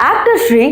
Actor Sri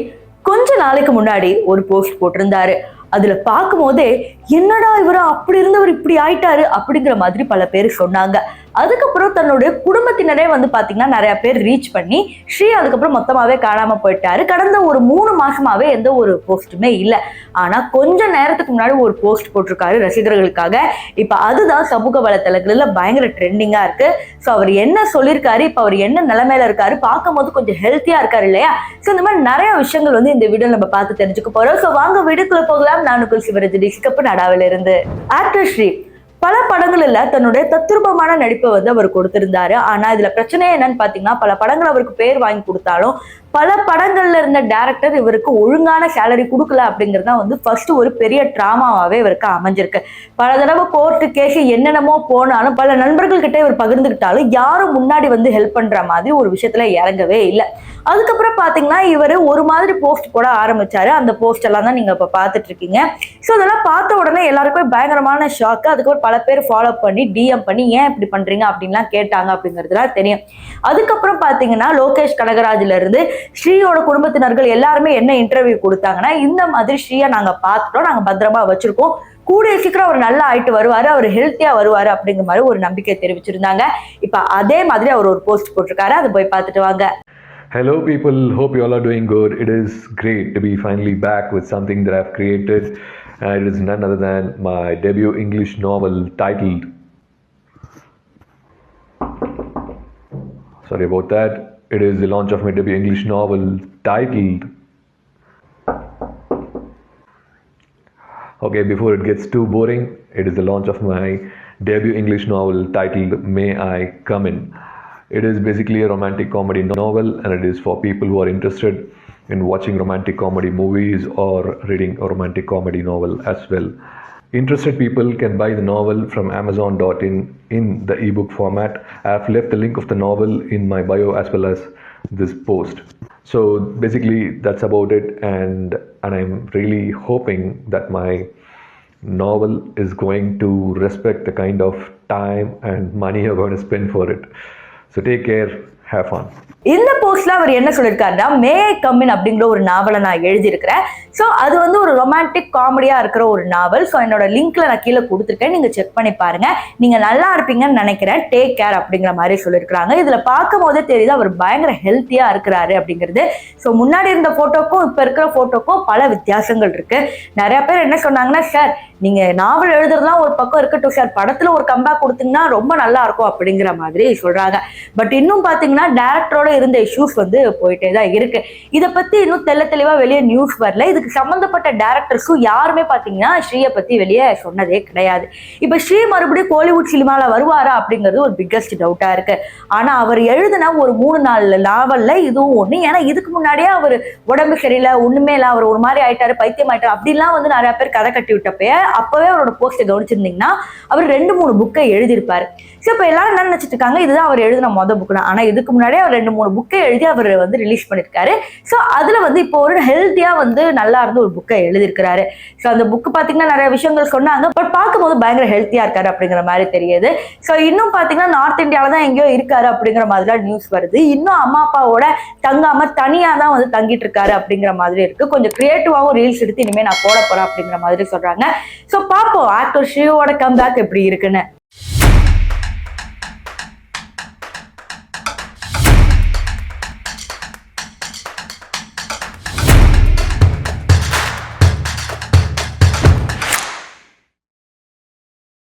கொஞ்ச நாளைக்கு முன்னாடி ஒரு போஸ்ட் போட்டிருந்தாரு. அதுல பார்க்கும் போதே என்னடா இவரு அப்படி இருந்தவர் இப்படி ஆயிட்டாரு அப்படிங்கிற மாதிரி பல பேர் சொன்னாங்க. அதுக்கப்புறம் தன்னுடைய குடும்பத்தினரே வந்து பாத்தீங்கன்னா நிறைய பேர் ரீச் பண்ணி ஸ்ரீ அதுக்கப்புறம் மொத்தமாவே காணாம போயிட்டாரு. கடந்த ஒரு 3 மாசமாவே எந்த ஒரு போஸ்ட்டுமே இல்லை. ஆனா கொஞ்ச நேரத்துக்கு முன்னாடி ஒரு போஸ்ட் போட்டிருக்காரு ரசிகர்களுக்காக. இப்ப அதுதான் சமூக வலைத்தளங்கள்ல பயங்கர ட்ரெண்டிங்கா இருக்கு. ஸோ அவர் என்ன சொல்லியிருக்காரு, இப்ப அவர் என்ன நிலைமையில இருக்காரு, பார்க்கும் போது கொஞ்சம் ஹெல்த்தியா இருக்காரு இல்லையா? ஸோ இந்த மாதிரி நிறைய விஷயங்கள் வந்து இந்த வீடியோ நம்ம பார்த்து தெரிஞ்சுக்க போறோம். ஸோ வாங்க வீடியோக்குள்ள போகலாம். நான் உங்கள் சிவரஜினி சிகப்பு நடாவில இருந்து. ஆக்டர் ஸ்ரீ பல படங்கள்ல தன்னுடைய தத்ரூபமான நடிப்பை வந்து அவர் கொடுத்திருந்தாரு. ஆனா இதுல பிரச்சனை என்னன்னு பாத்தீங்கன்னா, பல படங்கள் அவருக்கு பேர் வாங்கி கொடுத்தாலும் பல படங்கள்ல இருந்த டைரக்டர் இவருக்கு ஒழுங்கான சேலரி கொடுக்கல அப்படிங்கறத வந்து ஃபர்ஸ்ட் ஒரு பெரிய டிராமாவே இவருக்கு அமைஞ்சிருக்கு. பல தடவை கோர்ட்டு கேஸ் என்னென்னமோ போனாலும் பல நண்பர்கள் கிட்ட இவர் பகிர்ந்துக்கிட்டாலும் யாரும் முன்னாடி வந்து ஹெல்ப் பண்ற மாதிரி ஒரு விஷயத்துல இறங்கவே இல்லை. அதுக்கப்புறம் பாத்தீங்கன்னா இவர் ஒரு மாதிரி போஸ்ட் போட ஆரம்பிச்சாரு. அந்த போஸ்ட் எல்லாம் தான் நீங்க இப்ப பாத்துட்டு இருக்கீங்க. ஸோ அதெல்லாம் பார்த்த உடனே எல்லாருக்குமே பயங்கரமான ஷாக்கு. அதுக்கப்புறம் பல பேர் ஃபாலோ பண்ணி டிஎம் பண்ணி ஏன் இப்படி பண்றீங்க அப்படின்லாம் கேட்டாங்க அப்படிங்கிறதுலாம் தெரியும். அதுக்கப்புறம் பாத்தீங்கன்னா லோகேஷ் கனகராஜ்ல இருந்து ஸ்ரீயோட குடும்பத்தினர்கள் எல்லாருமே என்ன இன்டர்வியூ கொடுத்தாங்கன்னா, இந்த மாதிரி ஸ்ரீயை நாங்க பார்த்துட்டோம், நாங்க பத்திரமா வச்சிருக்கோம், கூடிய சீக்கிரம் அவர் நல்லா ஆயிட்டு வருவாரு, அவர் ஹெல்த்தியா வருவாரு அப்படிங்கிற மாதிரி ஒரு நம்பிக்கை தெரிவிச்சிருந்தாங்க. இப்ப அதே மாதிரி அவர் ஒரு போஸ்ட் போட்டிருக்காரு. அதை போய் பார்த்துட்டு வாங்க. Hello people, hope you all are doing good. It is great to be finally back with something that I've created. It is none other than my debut English novel titled, sorry about that, it is the launch of my debut English novel titled, okay, before it gets too boring, it is the launch of my debut English novel titled May I Come In. It is basically a romantic comedy novel, and it is for people who are interested in watching romantic comedy movies or reading a romantic comedy novel as well. Interested people can buy the novel from Amazon.in in the ebook format. I have left the link of the novel in my bio as well as this post. So basically that's about it, and I'm really hoping that my novel is going to respect the kind of time and money you're going to spend for it. So take care, have fun. இந்த போஸ்ட்ல அவர் என்ன சொல்லியிருக்காருன்னா, மே I come in அப்படிங்கிற ஒரு நாவலை நான் எழுதியிருக்கிறேன். So அது வந்து ஒரு ரொமான்டிக் காமெடியா இருக்கிற ஒரு நாவல். ஸோ என்னோட லிங்க்ல நான் கீழே கொடுத்துருக்கேன், நீங்க செக் பண்ணி பாருங்க, நீங்க நல்லா இருப்பீங்கன்னு நினைக்கிறேன், டேக் கேர் அப்படிங்கிற மாதிரி சொல்லியிருக்காங்க. இதுல பார்க்கும் போதே தெரியுது அவர் பயங்கர ஹெல்த்தியா இருக்கிறாரு அப்படிங்கிறது. ஸோ முன்னாடி இருந்த போட்டோக்கும் இப்ப இருக்கிற போட்டோக்கும் பல வித்தியாசங்கள் இருக்கு. நிறைய பேர் என்ன சொன்னாங்கன்னா, சார் நீங்க நாவல் எழுதுறதுலாம் ஒரு பக்கம் இருக்கட்டும் சார், படத்துல ஒரு கம்பேக் கொடுத்தீங்கன்னா ரொம்ப நல்லா இருக்கும் அப்படிங்கிற மாதிரி சொல்றாங்க. பட் இன்னும் பாத்தீங்கன்னா டைரக்டரோட இருந்த இஷ்யூஸ் வந்து போயிட்டே தான் இருக்கு. இதை பத்தி இன்னும் தெளிவா வெளியே நியூஸ் வரல. இதுக்கு சம்பந்தப்பட்ட டைரக்டர்ஸும் யாருமே பாத்தீங்கன்னா ஸ்ரீயை பத்தி வெளியே சொன்னதே கிடையாது. இப்ப ஸ்ரீ மறுபடியும் கோலிவுட் சினிமால வருவாரா அப்படிங்கிறது ஒரு பிக்கஸ்ட் டவுட்டா இருக்கு. ஆனா அவர் எழுதின ஒரு 3-4 நாவல்ல இதுவும் ஒண்ணு. ஏன்னா இதுக்கு முன்னாடியே அவர் உடம்பு சரியில்லை, ஒண்ணுமே இல்லை, அவர் ஒரு மாதிரி ஆயிட்டாரு, பைத்தியம் ஆயிட்டாரு அப்படிலாம் வந்து நிறைய பேர் கதை கட்டி விட்டப்ப அப்பவே அவரோட போஸ்டை கவனிச்சிருந்தீங்கன்னா அவர் 2-3 புக்கை எழுதியிருப்பாரு. ஸோ இப்போ எல்லாரும் என்ன நினைச்சிட்டு இருக்காங்க, இதுதான் அவர் எழுதின மொதல் புக் தான். ஆனா இதுக்கு முன்னாடியே அவர் 2-3 புக்கை எழுதி அவர் வந்து ரிலீஸ் பண்ணிருக்காரு. ஸோ அதுல வந்து இப்போ ஒரு ஹெல்த்தியா வந்து நல்லா இருந்து ஒரு புக்கை எழுதியிருக்கிறாரு. ஸோ அந்த புக் பாத்தீங்கன்னா நிறைய விஷயங்கள் சொன்னாங்க. பட் பார்க்கும்போது பயங்கர ஹெல்த்தியா இருக்காரு அப்படிங்கிற மாதிரி தெரியுது. ஸோ இன்னும் பாத்தீங்கன்னா நார்த் இந்தியாவில தான் எங்கேயோ இருக்காரு அப்படிங்கிற மாதிரி நியூஸ் வருது. இன்னும் அம்மா அப்பாவோட தங்காம தனியா தான் வந்து தங்கிட்டு இருக்காரு அப்படிங்கிற மாதிரி இருக்கு. கொஞ்சம் கிரியேட்டிவாவும் ரீல்ஸ் எடுத்து இனிமே நான் போட போறேன் அப்படிங்கிற மாதிரி சொல்றாங்க. ஸோ பார்ப்போம் ஆக்டர் ஸ்ரீயோட கம்பேக் எப்படி இருக்குன்னு.